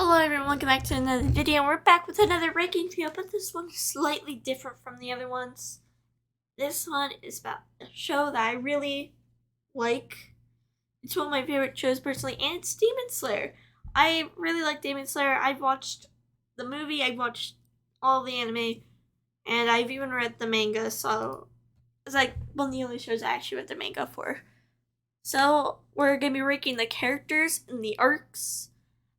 Hello everyone, welcome back to another video. We're back with another ranking video, but this one is slightly different from the other ones. This one is about a show that I really like. It's one of my favorite shows personally, and it's Demon Slayer. I really like Demon Slayer. I've watched the movie, I've watched all the anime, and I've even read the manga, so it's like one of the only shows I actually read the manga for. So we're going to be ranking the characters and the arcs.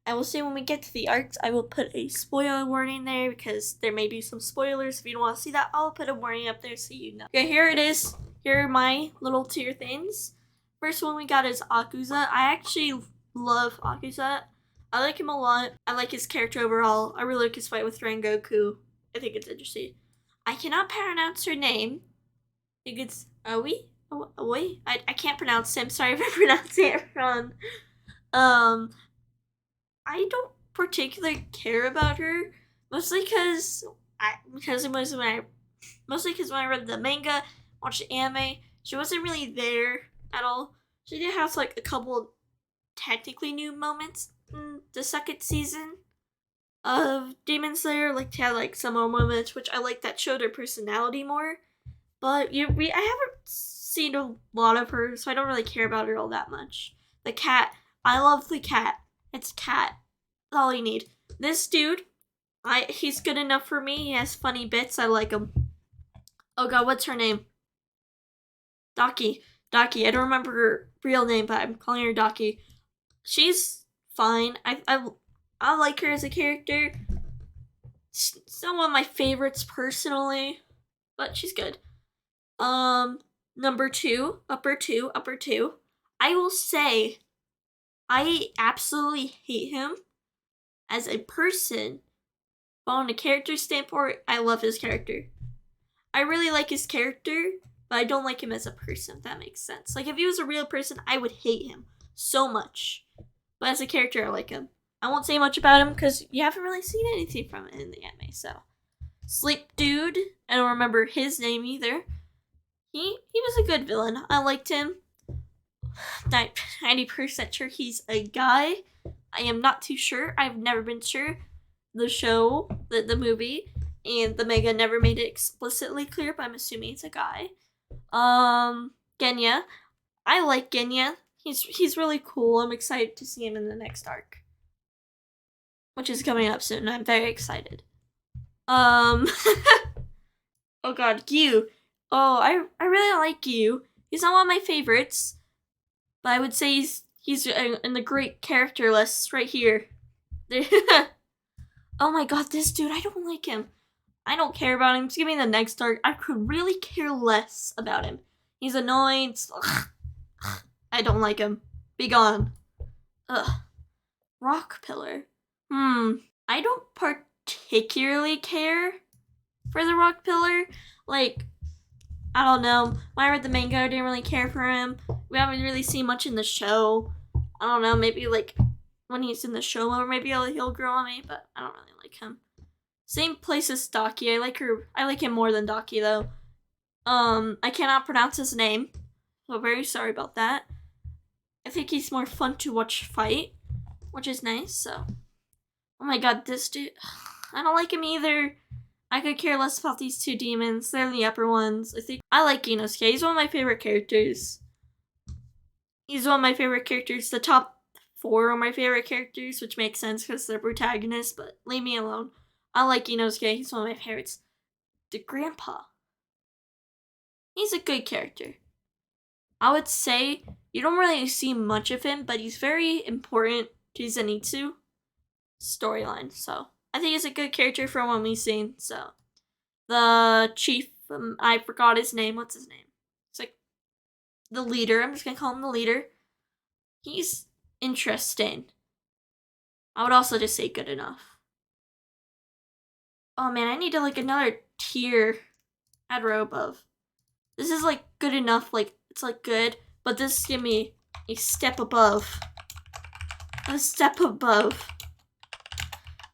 I will say when we get to the arcs, I will put a spoiler warning there because there may be some spoilers. If you don't want to see that, I'll put a warning up there so you know. Okay, here it is. Here are my little tier things. First one we got is Akuza. I actually love Akuza. I like him a lot. I like his character overall. I really like his fight with Rengoku. I think it's interesting. I cannot pronounce her name. I think it's Aoi? Aoi? I can't pronounce him. Sorry if I pronounce it wrong. I don't particularly care about her, mostly because when I read the manga, watched the anime, she wasn't really there at all. She did have like a couple technically new moments in the second season of Demon Slayer. Like she had like some more moments which I like that showed her personality more. But I haven't seen a lot of her, so I don't really care about her all that much. The cat, I love the cat. It's Cat. That's all you need. This dude, he's good enough for me. He has funny bits. I like him. Oh god, what's her name? Daki. Daki. I don't remember her real name, but I'm calling her Daki. She's fine. I like her as a character. She's not one of my favorites personally, but she's good. Number two, upper two. I will say, I absolutely hate him as a person, but on a character standpoint, I love his character. I really like his character, but I don't like him as a person, if that makes sense. Like, if he was a real person, I would hate him so much. But as a character, I like him. I won't say much about him, because you haven't really seen anything from it in the anime, so. Sleep Dude, I don't remember his name either. He was a good villain. I liked him. 90% sure he's a guy. I am not too sure. I've never been sure. The show, the movie, and the manga never made it explicitly clear, but I'm assuming it's a guy. Genya. I like Genya. He's really cool. I'm excited to see him in the next arc, which is coming up soon. I'm very excited. Oh god, Gyu. Oh, I really like Gyu. He's not one of my favorites, but I would say he's in the great character list right here. Oh my god, this dude, I don't like him. I don't care about him. Just give me the next arc. I could really care less about him. He's annoying. I don't like him. Be gone. Ugh. Rock Pillar. I don't particularly care for the Rock Pillar. Like, I don't know. When I read the manga, I didn't really care for him. We haven't really seen much in the show. I don't know, maybe like when he's in the show more, maybe he'll grow on me, but I don't really like him. Same place as Daki. I like him more than Daki though. I cannot pronounce his name, so very sorry about that. I think he's more fun to watch fight, which is nice, so. Oh my god, this dude, I don't like him either. I could care less about these two demons. They're the upper ones. I like Inosuke. He's one of my favorite characters. The top 4 are my favorite characters, which makes sense because they're protagonists, but leave me alone. I like Inosuke. He's one of my favorites. The grandpa. He's a good character. I would say you don't really see much of him, but he's very important to Zenitsu storyline, so I think he's a good character from what we've seen. So the chief, I forgot his name. What's his name? It's like the leader. I'm just gonna call him the leader. He's interesting. I would also just say good enough. Oh man, I need to like another tier add row above. This is like good enough. Like it's like good, but this give me a step above. A step above.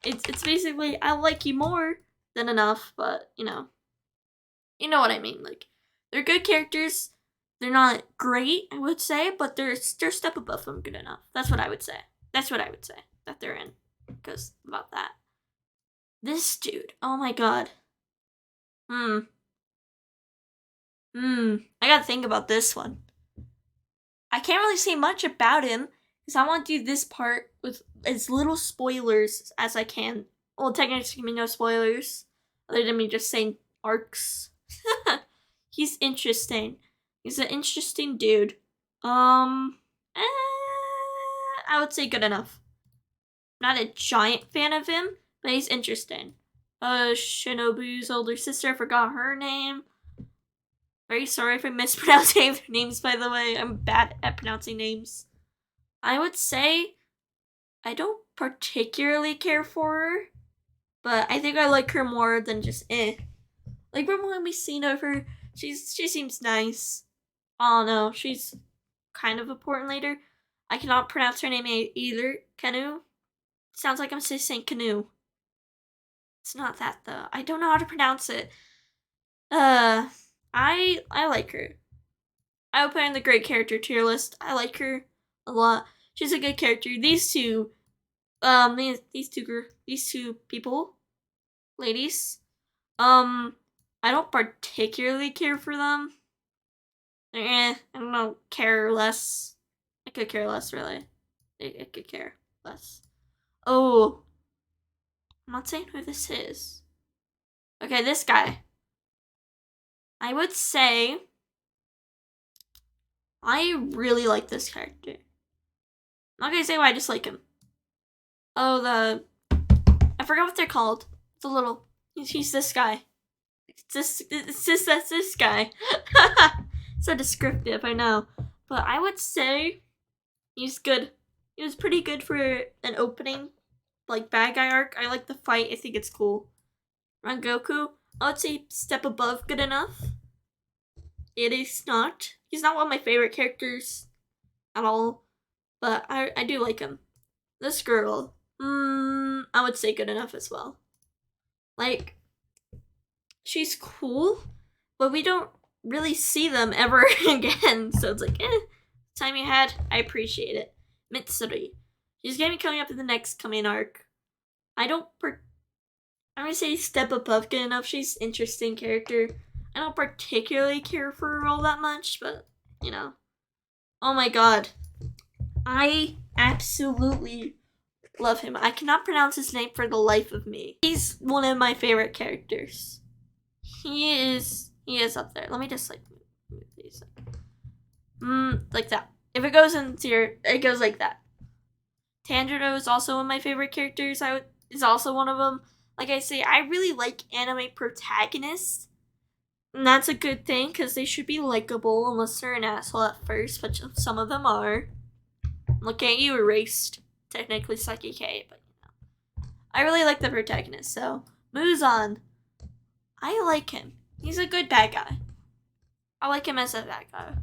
It's basically, I like you more than enough, but, you know what I mean. Like, they're good characters. They're not great, I would say, but they're a step above them good enough. That's what I would say. That they're in. because about that. This dude, oh my god. I gotta think about this one. I can't really say much about him because I want to do this part with as little spoilers as I can. Well, technically, no spoilers, other than me just saying arcs. He's interesting. He's an interesting dude. I would say good enough. Not a giant fan of him, but he's interesting. Shinobu's older sister, I forgot her name. Very sorry if I mispronounced any of their names, by the way. I'm bad at pronouncing names. I would say I don't particularly care for her, but I think I like her more than just Like, from what we've seen of her, she seems nice. Oh no, she's kind of important later. I cannot pronounce her name either. Canoe? Sounds like I'm just saying canoe. It's not that though. I don't know how to pronounce it. I like her. I would put her in the great character tier list. I like her a lot. She's a good character. These two people, ladies, I don't particularly care for them. I don't know, care less. I could care less, really. I could care less. Oh, I'm not saying who this is. Okay, this guy. I would say I really like this character. I'm not gonna say why I just like him. Oh, I forgot what they're called. It's a little. He's this guy. That's this guy. So descriptive, I know. But I would say he's good. He was pretty good for an opening, like bad guy arc. I like the fight. I think it's cool. Rangoku, I would say step above good enough. It is not. He's not one of my favorite characters at all, but I do like him. This girl, I would say good enough as well. Like, she's cool, but we don't really see them ever again. So it's like, time you had, I appreciate it. Mitsuri, she's gonna be coming up in the next coming arc. I'm gonna say step above good enough. She's an interesting character. I don't particularly care for her all that much, but, you know. Oh my god. I absolutely love him. I cannot pronounce his name for the life of me. He's one of my favorite characters. He is up there. Let me just, like, move these up. Like that. If it goes into here, it goes like that. Tanjiro is also one of my favorite characters. Is also one of them. Like I say, I really like anime protagonists. And that's a good thing, because they should be likable unless they're an asshole at first, but some of them are. Look at you, Erased. Technically Saki K, but you know. I really like the protagonist, so Muzan. I like him. He's a good bad guy. I like him as a bad guy.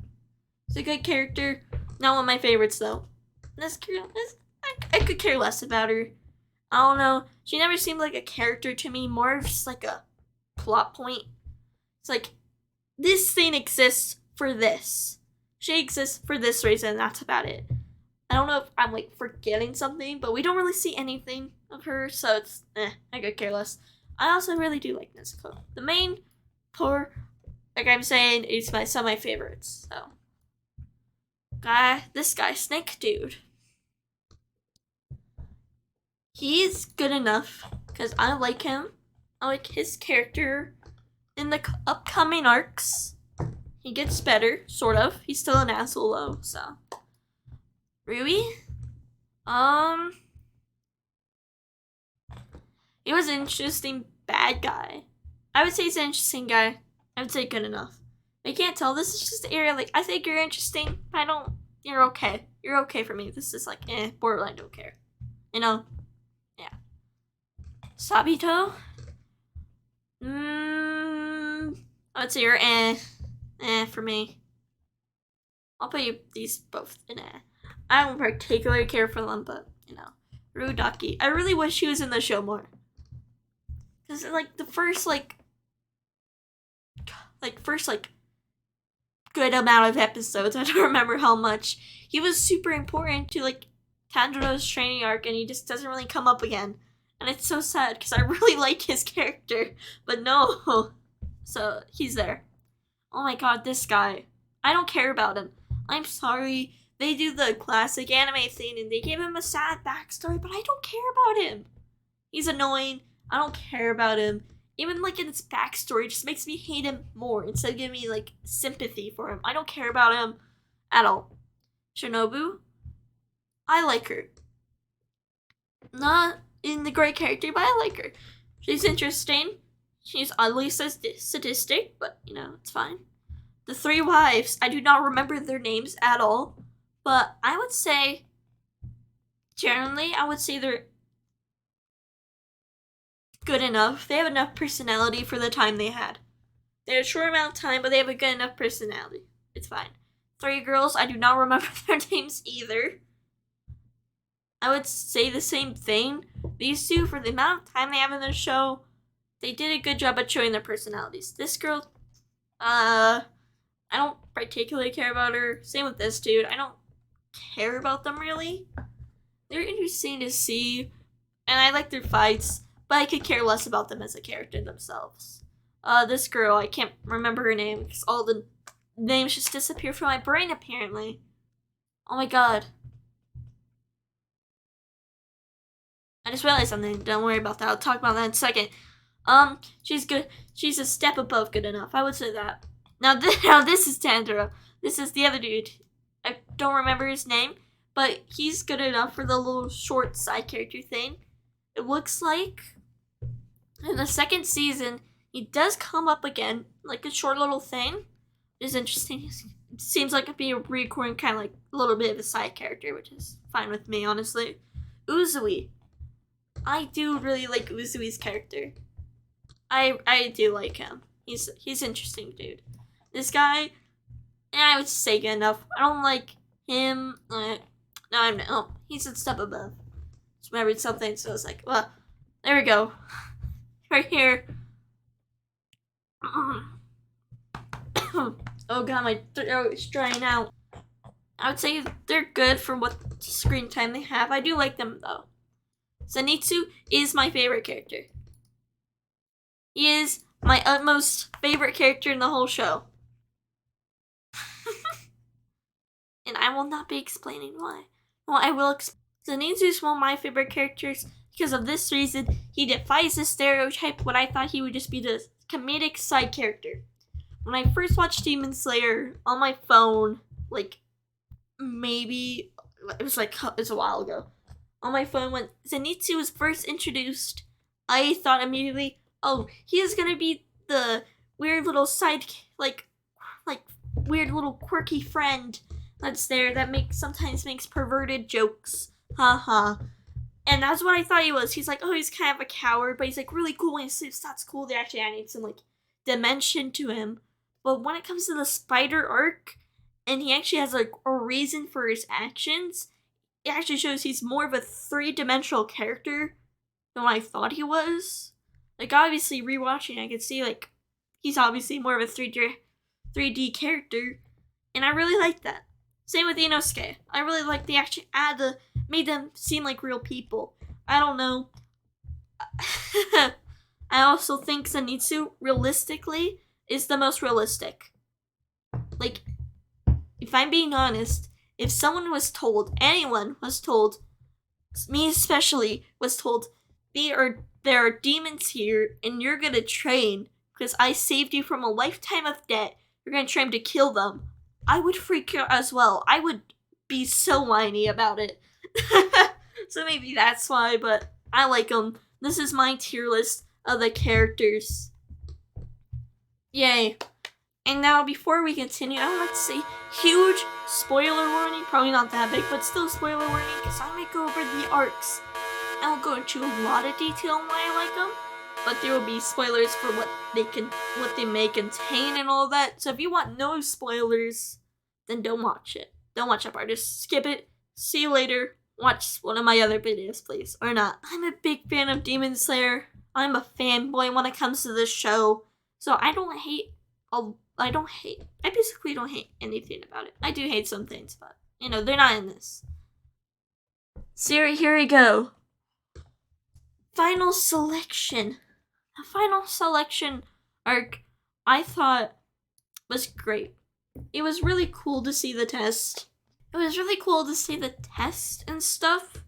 He's a good character. Not one of my favorites, though. This girl, I could care less about her. I don't know. She never seemed like a character to me, more of just like a plot point. It's like, this thing exists for this. She exists for this reason, that's about it. I don't know if I'm like forgetting something, but we don't really see anything of her, so it's I could care less. I also really do like Nezuko. The main poor, like I'm saying, is some of my favorites. So, this guy, Snake Dude. He's good enough because I like him. I like his character. In the upcoming arcs, he gets better, sort of. He's still an asshole though, so. Rui? He was an interesting bad guy. I would say he's an interesting guy. I would say good enough. I can't tell. This is just the area, like, I think you're interesting. I don't, you're okay. You're okay for me. This is like, borderline don't care. You know? Yeah. Sabito? I would say you're for me. I'll put you these both in I don't particularly care for them, but, you know. Rudaki. I really wish he was in the show more. Because, like, the first, good amount of episodes, I don't remember how much, he was super important to, like, Tanjiro's training arc, and he just doesn't really come up again. And it's so sad, because I really like his character. But no. So, he's there. Oh my god, this guy. I don't care about him. I'm sorry. They do the classic anime thing, and they give him a sad backstory, but I don't care about him. He's annoying. I don't care about him. Even like in his backstory, it just makes me hate him more instead of giving me like sympathy for him. I don't care about him at all. Shinobu, I like her. Not in the great character, but I like her. She's interesting. She's oddly sadistic, but you know, it's fine. The three wives, I do not remember their names at all, but I would say, generally, I would say they're good enough. They have enough personality for the time they had. They had a short amount of time, but they have a good enough personality. It's fine. Three girls, I do not remember their names either. I would say the same thing. These two, for the amount of time they have in the show, they did a good job at showing their personalities. This girl, I don't particularly care about her. Same with this dude. I don't care about them really. They're interesting to see, and I like their fights, but I could care less about them as a character themselves. This girl, I can't remember her name because all the names just disappear from my brain apparently. Oh my god. I just realized something. Don't worry about that. I'll talk about that in a second. She's good. She's a step above good enough. I would say that. Now this is Tanjiro. This is the other dude. I don't remember his name, but he's good enough for the little short side character thing. It looks like in the second season, he does come up again, like a short little thing. It's interesting. It seems like it'd be a recurring kind of like a little bit of a side character, which is fine with me, honestly. Uzui. I do really like Uzui's character. I do like him. He's interesting, dude. This guy, I would say good enough. I don't like him. No, he's a step above. Just remembered something, so I was like, well, there we go. Right here. Oh god, my throat is drying out. I would say they're good for what screen time they have. I do like them though. Zenitsu is my favorite character. He is my utmost favorite character in the whole show. And I will not be explaining why. Well, I will Zenitsu is one of my favorite characters because of this reason. He defies the stereotype when I thought he would just be the comedic side character. When I first watched Demon Slayer on my phone, like, maybe, it was a while ago. On my phone, when Zenitsu was first introduced, I thought immediately, oh, he is gonna be the weird little side, like weird little quirky friend that's there that sometimes makes perverted jokes. Haha. And that's what I thought he was. He's like, oh, he's kind of a coward, but he's like really cool when he sleeps. That's cool. They actually added some like dimension to him. But when it comes to the spider arc, and he actually has like a reason for his actions, it actually shows he's more of a three-dimensional character than what I thought he was. Like, obviously, rewatching, I could see, like, he's obviously more of a 3D character, and I really like that. Same with Inosuke. I really like they actually made them seem like real people. I don't know. I also think Zenitsu, realistically, is the most realistic. Like, if I'm being honest, if anyone was told, me especially, was told, there are demons here and you're gonna train because I saved you from a lifetime of debt, you're gonna train to kill them, I would freak out as well. I would be so whiny about it. So maybe that's why, but I like them. This is my tier list of the characters. Yay. And now, before we continue, I would like to say huge spoiler warning. Probably not that big, but still spoiler warning, because I might go over the arcs. I won't go into a lot of detail on why I like them, but there will be spoilers for what they may contain and all that. So if you want no spoilers, then don't watch it. Don't watch that part. Just skip it. See you later. Watch one of my other videos, please. Or not. I'm a big fan of Demon Slayer. I'm a fanboy when it comes to this show. So I basically don't hate anything about it. I do hate some things, but, you know, they're not in this. So here we go. Final selection. The final selection arc I thought was great. It was really cool to see the test. It was really cool to see the test and stuff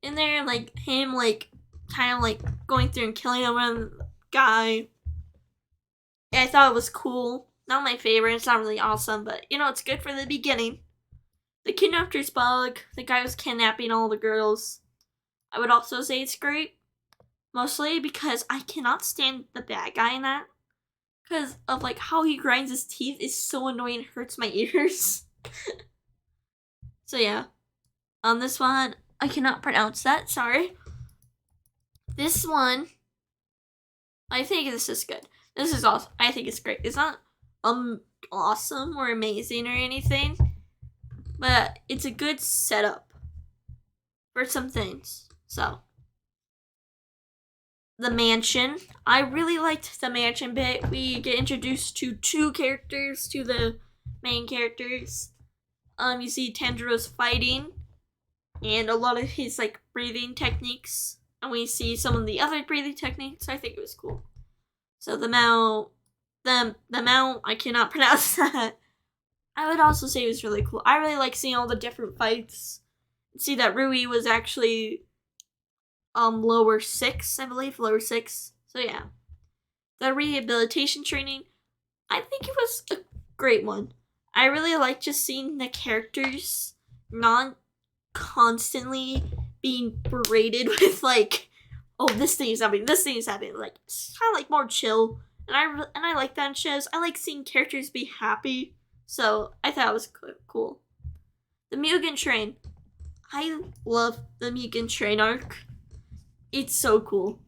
in there, like him like kind of like going through and killing a guy. Yeah, I thought it was cool. Not my favorite, it's not really awesome, but you know, it's good for the beginning. The kidnapper's bug, the guy was kidnapping all the girls. I would also say it's great. Mostly because I cannot stand the bad guy in that. Because of like how he grinds his teeth is so annoying, it hurts my ears. So yeah. On this one, I cannot pronounce that, sorry. This one, I think this is good. This is awesome. I think it's great. It's not awesome or amazing or anything, but it's a good setup for some things. So the mansion. I really liked the mansion bit. We get introduced to 2 characters, to the main characters. You see Tanjiro's fighting and a lot of his like breathing techniques. And we see some of the other breathing techniques. I think it was cool. So the mount, I cannot pronounce that. I would also say it was really cool. I really like seeing all the different fights. See that Rui was actually lower 6, I believe, lower 6. So yeah. The rehabilitation training, I think it was a great one. I really like just seeing the characters not constantly being berated with like, oh, this thing is happening, this thing is happening. Like, it's kind of like more chill, and I like that in shows. I like seeing characters be happy, so I thought it was cool. The Mugen Train, I love the Mugen Train arc. It's so cool.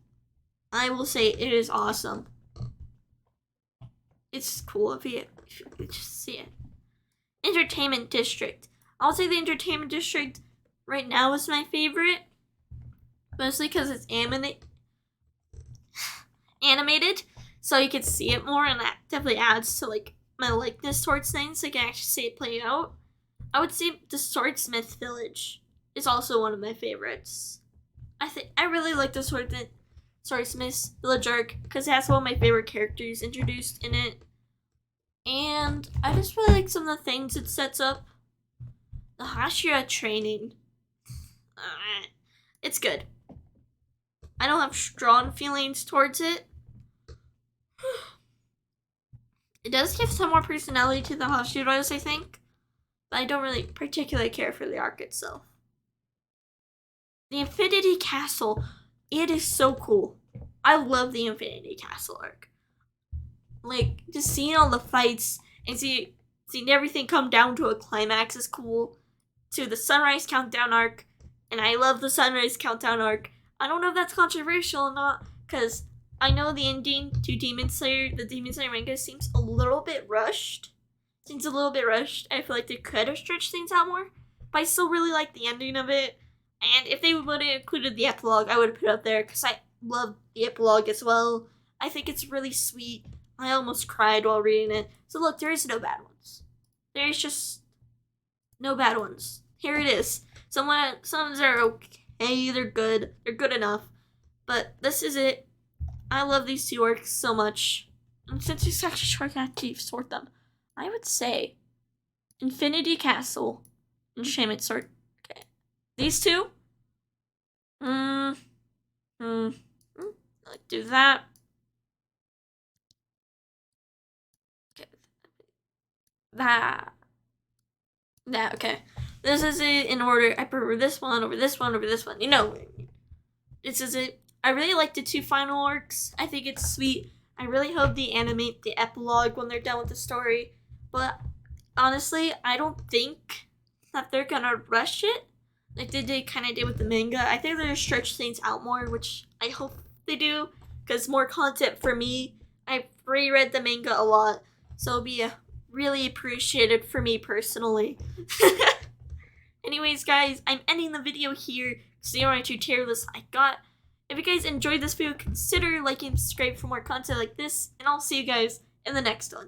I will say it is awesome. It's cool if you just see it. Entertainment District. I'll say the Entertainment District right now is my favorite. Mostly because it's animated. So you can see it more, and that definitely adds to like my likeness towards things. So I can actually see it play out. I would say the Swordsmith Village is also one of my favorites. I really like the Swordsmith Village arc because it has one of my favorite characters introduced in it. And I just really like some of the things it sets up. The Hashira training. It's good. I don't have strong feelings towards it. It does give some more personality to the Hashiras, I think. But I don't really particularly care for the arc itself. The Infinity Castle. It is so cool. I love the Infinity Castle arc. Like, just seeing all the fights and seeing everything come down to a climax is cool. To the Sunrise Countdown arc. And I love the Sunrise Countdown arc. I don't know if that's controversial or not, because I know the ending to Demon Slayer, the Demon Slayer manga, seems a little bit rushed. I feel like they could have stretched things out more, but I still really like the ending of it. And if they would have included the epilogue, I would have put it up there, because I love the epilogue as well. I think it's really sweet. I almost cried while reading it. So look, there is no bad ones. There's just no bad ones. Here it is. Some ones are okay, they're good enough. But this is it. I love these 2 arcs so much. And since it's actually short, I have to sort them. I would say Infinity Castle, Enchantment Sword. Okay. These 2? Let's do that. Okay. That, okay. This is it in order. I prefer this one over this one over this one. You know, this is it. I really like the 2 final arcs. I think it's sweet. I really hope they animate the epilogue when they're done with the story. But honestly, I don't think that they're gonna rush it like they kind of did with the manga. I think they're gonna stretch things out more, which I hope they do, because more content for me. I've reread the manga a lot, so it'll be really appreciated for me personally. Anyways, guys, I'm ending the video here because you know how tier list I got. If you guys enjoyed this video, consider liking and subscribe for more content like this, and I'll see you guys in the next one.